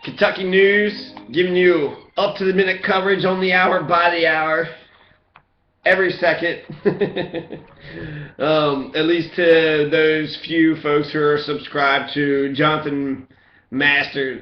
Kentucky news, giving you up-to-the-minute coverage on the hour, by the hour, every second. At least to those few folks who are subscribed to Johnny Masters.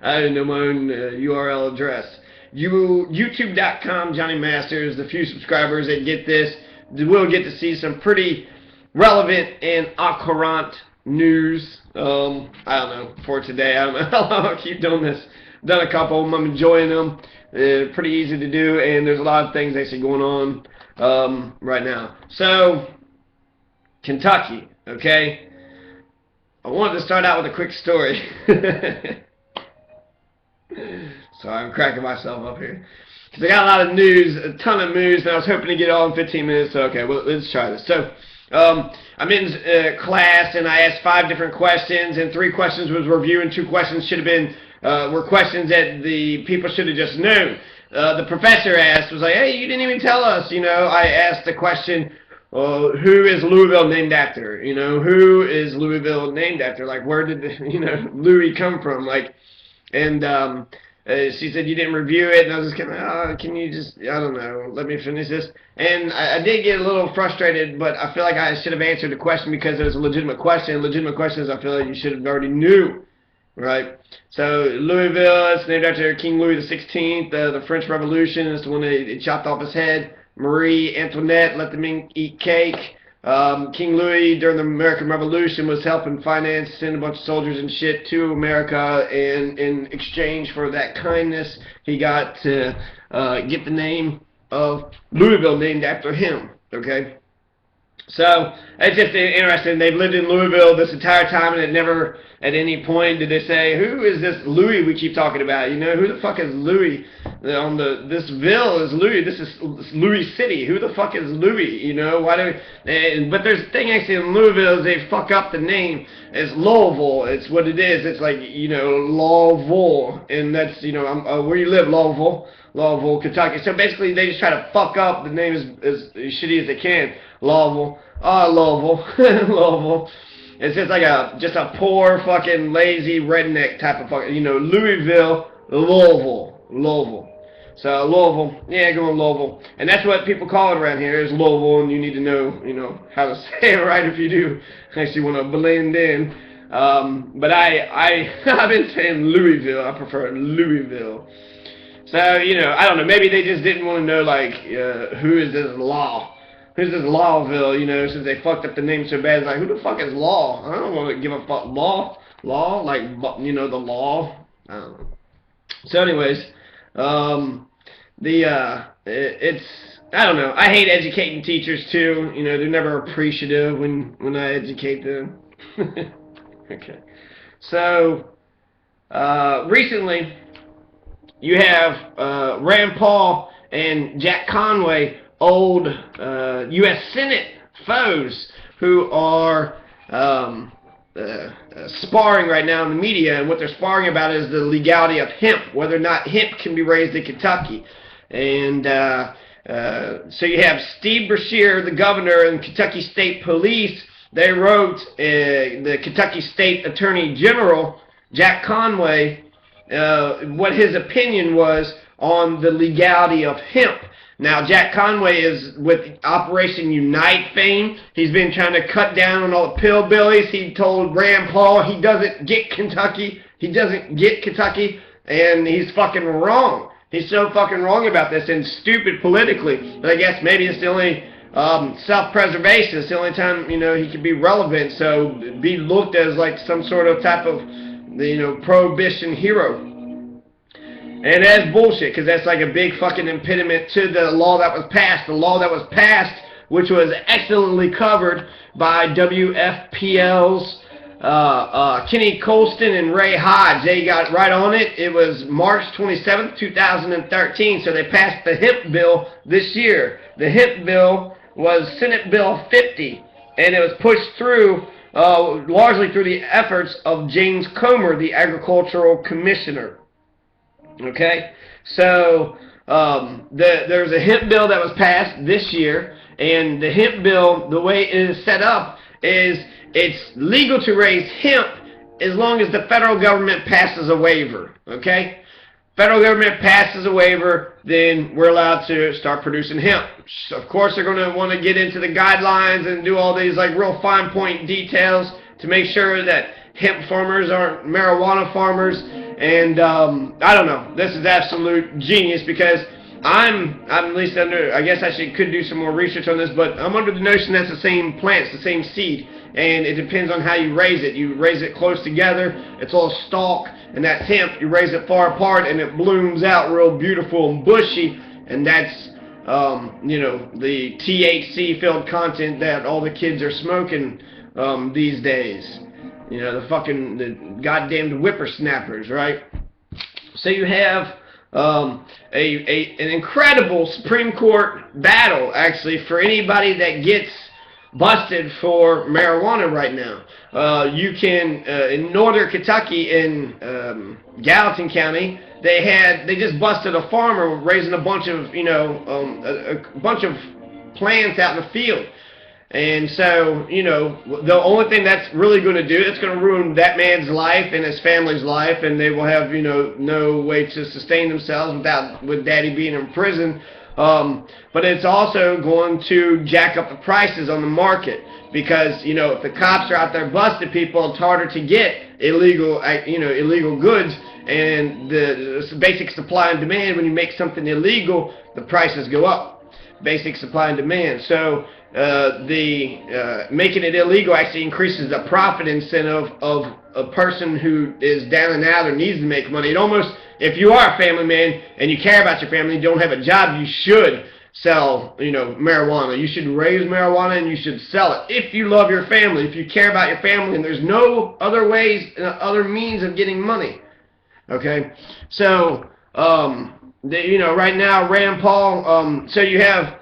I didn't know my own URL address. YouTube.com, Johnny Masters. The few subscribers that get this will get to see some pretty relevant and accurate news. I don't know, for today. I don't know how long I'll keep doing this. Done a couple of them. I'm enjoying them. Pretty easy to do, and there's a lot of things actually going on right now. So, Kentucky, okay? I wanted to start out with a quick story. Sorry, I'm cracking myself up here. Because I got a lot of news, a ton of news, and I was hoping to get it all in 15 minutes, so okay, well, let's try this. So, I'm in class, and I asked 5 different questions, and 3 questions was review, and 2 questions should have been, were questions that the people should have just known. The professor asked, was like, hey, you didn't even tell us, you know. I asked the question, who is Louisville named after? You know, who is Louisville named after? Like, where did, Louis come from? Like, and, she said, you didn't review it, and I was just kind of, can you just, I don't know, let me finish this. And I did get a little frustrated, but I feel like I should have answered the question because it was a legitimate question. Legitimate questions I feel like you should have already knew, right? So, Louisville, it's named after King Louis XVI, the French Revolution. It's the one that chopped off his head. Marie Antoinette let them eat cake. King Louis, during the American Revolution, was helping finance, send a bunch of soldiers and shit to America, and in exchange for that kindness, he got to get the name of Louisville named after him, okay? So, it's just interesting. They've lived in Louisville this entire time, and it never, at any point, did they say, who is this Louis we keep talking about? You know, who the fuck is Louis? This Ville is Louis. This is Louis City. Who the fuck is Louis? You know, why do? But there's a thing actually in Louisville is they fuck up the name. It's Louisville. It's what it is. It's like, Louisville, and that's, where you live, Louisville, Kentucky. So basically, they just try to fuck up the name as shitty as they can. Louisville. Louisville. It's just like a poor fucking lazy redneck type of fucking, Louisville, Louisville. So Louisville, yeah, go on Louisville. And that's what people call it around here is Louisville, and you need to know, how to say it right if you do actually want to blend in. But I've been saying Louisville. I prefer Louisville. So, I don't know, maybe they just didn't want to know, like, who is this Law? Who's this Lawville, since they fucked up the name so bad. It's like, who the fuck is Law? I don't want to give a fuck. Law, like, the law. I don't know. So anyways, it's, I don't know. I hate educating teachers too. They're never appreciative when I educate them. Okay. So, recently, you have Rand Paul and Jack Conway, old U.S. Senate foes, who are sparring right now in the media, and what they're sparring about is the legality of hemp, whether or not hemp can be raised in Kentucky. And so you have Steve Beshear, the governor, and Kentucky State Police. They wrote the Kentucky State Attorney General, Jack Conway, what his opinion was on the legality of hemp. Now, Jack Conway is with Operation Unite fame. He's been trying to cut down on all the pillbillies. He told Rand Paul he doesn't get Kentucky. He doesn't get Kentucky, and he's fucking wrong. He's so fucking wrong about this and stupid politically. But I guess maybe it's the only self-preservation. It's the only time, he can be relevant. So be looked as like some sort of type of, prohibition hero. And that's bullshit, because that's like a big fucking impediment to the law that was passed. The law that was passed, which was excellently covered by WFPL's Kenny Colston and Ray Hodge. They got right on it. It was March 27th, 2013, so they passed the hemp bill this year. The hemp bill was Senate Bill 50, and it was pushed through largely through the efforts of James Comer, the Agricultural Commissioner. Okay, so there's a hemp bill that was passed this year, and the hemp bill, the way it is set up, is it's legal to raise hemp as long as the federal government passes a waiver, okay? Federal government passes a waiver, then we're allowed to start producing hemp. Of course, they're going to want to get into the guidelines and do all these like real fine point details to make sure that hemp farmers aren't marijuana farmers. And I don't know. This is absolute genius because I'm at least under, I guess I could do some more research on this, but I'm under the notion that's the same plant, it's the same seed, and it depends on how you raise it. You raise it close together, it's all stalk, and that's hemp. You raise it far apart, and it blooms out real beautiful and bushy, and that's, you know, the THC-filled content that all the kids are smoking these days. You know, the goddamn whippersnappers, right? So you have an incredible Supreme Court battle, actually, for anybody that gets busted for marijuana right now. You can, in northern Kentucky, in Gallatin County, they just busted a farmer raising a bunch of, you know, a bunch of plants out in the field. And so, you know, the only thing that's really going to do, it's going to ruin that man's life and his family's life, and they will have, you know, no way to sustain themselves with daddy being in prison. But it's also going to jack up the prices on the market because, you know, if the cops are out there busting people, it's harder to get illegal goods, and the basic supply and demand, when you make something illegal, the prices go up. Basic supply and demand. So making it illegal actually increases the profit incentive of a person who is down and out or needs to make money. It almost, if you are a family man and you care about your family, you don't have a job, you should sell, you know, marijuana. You should raise marijuana and you should sell it. If you love your family, if you care about your family, and there's no other ways, other means of getting money. Okay, so you know, right now Rand Paul. So you have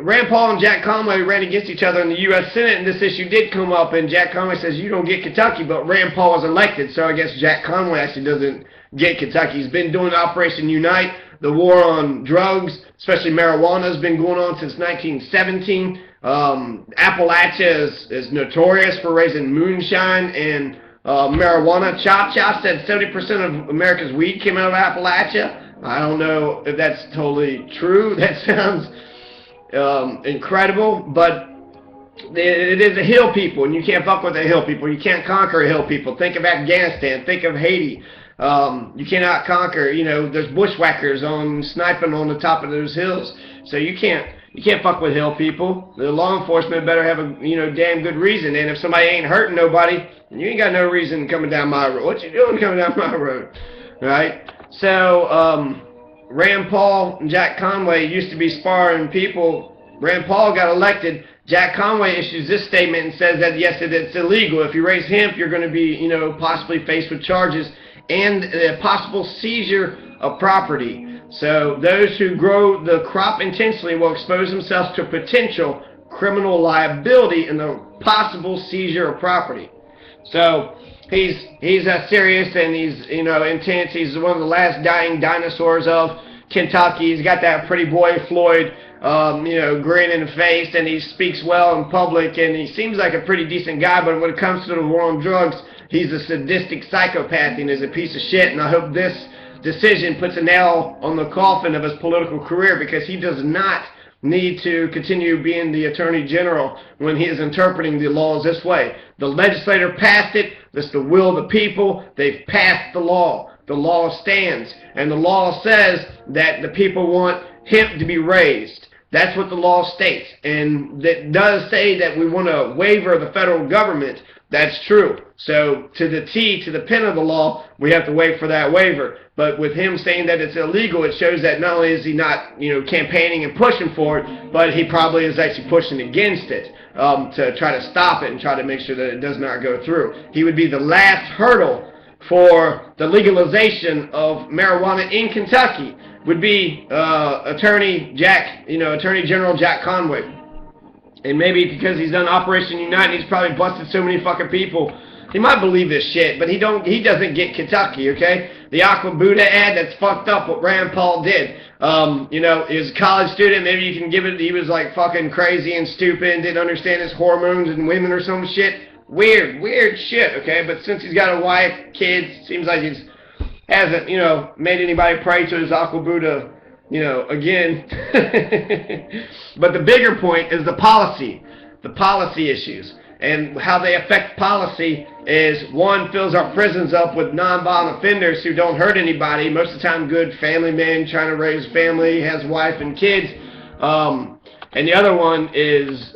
Rand Paul and Jack Conway ran against each other in the U.S. Senate, and this issue did come up, and Jack Conway says, you don't get Kentucky, but Rand Paul was elected, so I guess Jack Conway actually doesn't get Kentucky. He's been doing Operation Unite. The war on drugs, especially marijuana, has been going on since 1917. Appalachia is notorious for raising moonshine and marijuana. Chop said 70% of America's weed came out of Appalachia. I don't know if that's totally true. That sounds incredible, but it is a hill people, and you can't fuck with a hill people. You can't conquer a hill people. Think of Afghanistan. Think of Haiti. You cannot conquer. You know, there's bushwhackers sniping on the top of those hills, so you can't fuck with hill people. The law enforcement better have a damn good reason. And if somebody ain't hurting nobody, you ain't got no reason coming down my road. What you doing coming down my road, right? So, Rand Paul and Jack Conway used to be sparring people. Rand Paul got elected. Jack Conway issues this statement and says that, yes, it's illegal. If you raise hemp, you're going to be, possibly faced with charges and a possible seizure of property. So those who grow the crop intentionally will expose themselves to potential criminal liability and the possible seizure of property. So he's serious, and he's intense. He's one of the last dying dinosaurs of Kentucky. He's got that pretty boy Floyd, grin in the face, and he speaks well in public, and he seems like a pretty decent guy. But when it comes to the war on drugs, he's a sadistic psychopath and is a piece of shit. And I hope this decision puts a nail on the coffin of his political career, because he does not need to continue being the Attorney General when he is interpreting the laws this way. The legislator passed it. That's the will of the people. They've passed the law. The law stands. And the law says that the people want hemp to be raised. That's what the law states. And that does say that we want a waiver of the federal government. That's true. So to the T, to the pen of the law, we have to wait for that waiver. But with him saying that it's illegal, it shows that not only is he not, campaigning and pushing for it, but he probably is actually pushing against it to try to stop it and try to make sure that it does not go through. He would be the last hurdle for the legalization of marijuana in Kentucky. Would be Attorney General Jack Conway. And maybe because he's done Operation Unite, he's probably busted so many fucking people, he might believe this shit, but he doesn't get Kentucky, okay? The Aqua Buddha ad, that's fucked up what Rand Paul did. He was a college student, maybe you can give it, he was like fucking crazy and stupid and didn't understand his hormones and women or some shit. weird shit, okay? But since he's got a wife, kids, seems like he's hasn't, made anybody pray to his Aqua Buddha, again. But the bigger point is the policy issues. And how they affect policy is, one, fills our prisons up with non-violent offenders who don't hurt anybody, most of the time good family men trying to raise family, has wife and kids. And the other one is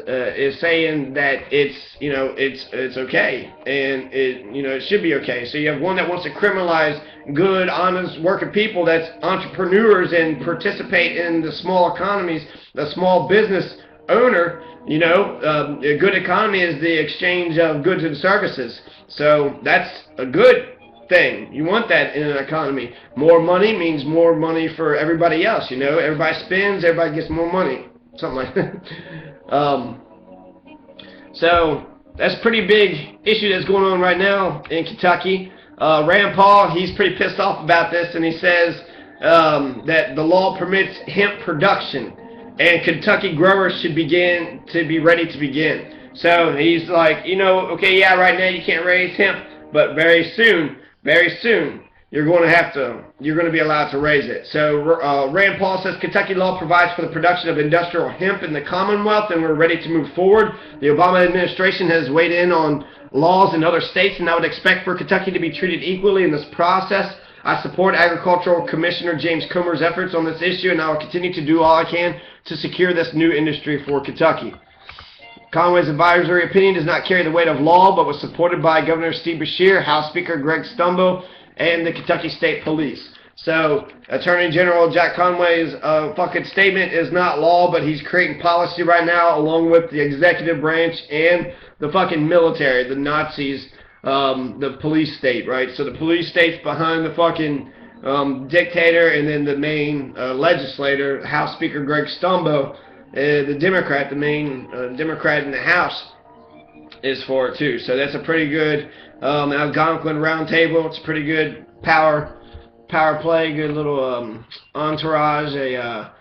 saying that it's okay, and it should be okay. So you have one that wants to criminalize good, honest, working people, that's entrepreneurs and participate in the small economies, the small business owner. A good economy is the exchange of goods and services. So that's a good thing. You want that in an economy. More money means more money for everybody else. Everybody spends, everybody gets more money. Something like that. So that's a pretty big issue that's going on right now in Kentucky. Rand Paul, he's pretty pissed off about this, and he says that the law permits hemp production, and Kentucky growers should begin to be ready to begin. So he's like, okay, yeah, right now you can't raise hemp, but very soon, you're going to be allowed to raise it. So Rand Paul says Kentucky law provides for the production of industrial hemp in the Commonwealth, and we're ready to move forward. The Obama administration has weighed in on laws in other states, and I would expect for Kentucky to be treated equally in this process. I support Agricultural Commissioner James Comer's efforts on this issue, and I will continue to do all I can to secure this new industry for Kentucky. Conway's advisory opinion does not carry the weight of law, but was supported by Governor Steve Beshear, House Speaker Greg Stumbo, and the Kentucky State Police. So, Attorney General Jack Conway's fucking statement is not law, but he's creating policy right now, along with the executive branch and the fucking military, the Nazis, the police state, right? So the police state's behind the fucking dictator, and then the main legislator, House Speaker Greg Stumbo, the Democrat, the main Democrat in the House, is for it too. So that's a pretty good Algonquin round table. It's a pretty good power play, good little entourage, a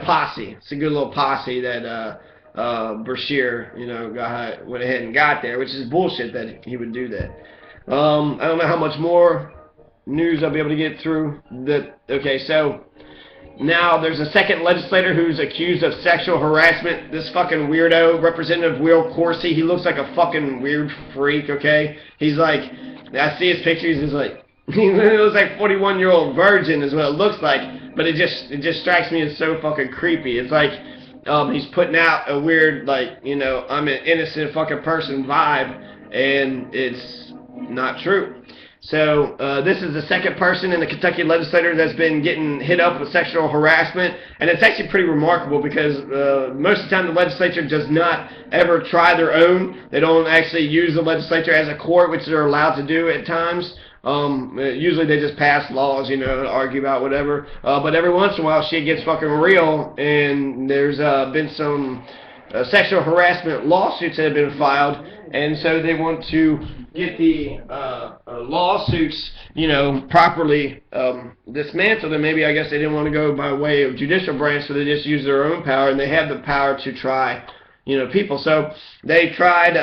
posse. It's a good little posse that Beshear, went ahead and got there, which is bullshit that he would do that. I don't know how much more news I'll be able to get through. Okay, so now there's a second legislator who's accused of sexual harassment. This fucking weirdo, Representative Will Coursey, he looks like a fucking weird freak, okay? He's like, I see his pictures, he's like, he looks like 41-year-old virgin is what it looks like, but it just strikes me as so fucking creepy. It's like, he's putting out a weird, I'm an innocent fucking person vibe, and it's not true. So this is the second person in the Kentucky legislature that's been getting hit up with sexual harassment, and it's actually pretty remarkable because most of the time the legislature does not ever try their own. They don't actually use the legislature as a court, which they're allowed to do at times. Usually they just pass laws, argue about whatever. But every once in a while shit gets fucking real, and there's been some sexual harassment lawsuits that have been filed, and so they want to get the lawsuits, properly dismantled, and maybe I guess they didn't want to go by way of judicial branch, so they just use their own power, and they have the power to try, people. So they tried.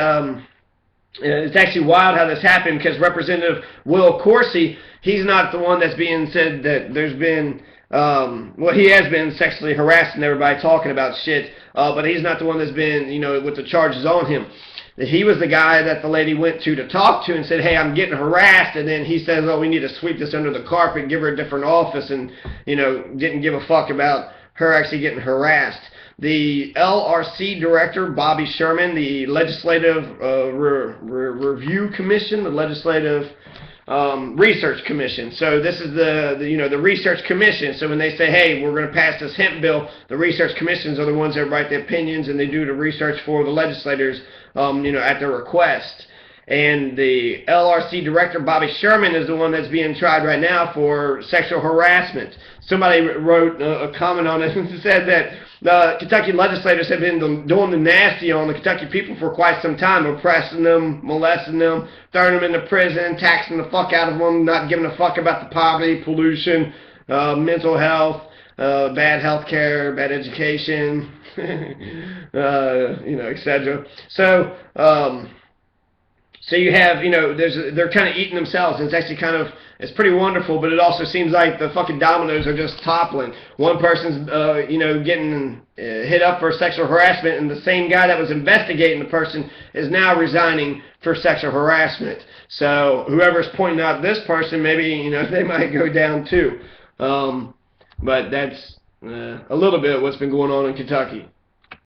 It's actually wild how this happened, because Representative Will Coursey, he's not the one that's being said that there's been, he has been sexually harassing everybody, talking about shit, but he's not the one that's been, with the charges on him. He was the guy that the lady went to talk to and said, hey, I'm getting harassed, and then he says, oh, we need to sweep this under the carpet, give her a different office, and, didn't give a fuck about her actually getting harassed. The LRC director, Bobby Sherman, the Legislative Review Commission, the Legislative Research Commission. So this is the Research Commission. So when they say, hey, we're going to pass this hemp bill, the Research Commissions are the ones that write the opinions, and they do the research for the legislators, at their request. And the LRC director, Bobby Sherman, is the one that's being tried right now for sexual harassment. Somebody wrote a comment on it and said that the Kentucky legislators have been doing the nasty on the Kentucky people for quite some time, oppressing them, molesting them, throwing them into prison, taxing the fuck out of them, not giving a fuck about the poverty, pollution, mental health, bad health care, bad education, etc. So, so you have, they're kind of eating themselves, and it's actually it's pretty wonderful, but it also seems like the fucking dominoes are just toppling. One person's, getting hit up for sexual harassment, and the same guy that was investigating the person is now resigning for sexual harassment. So whoever's pointing out this person, maybe, they might go down too. But that's a little bit of what's been going on in Kentucky.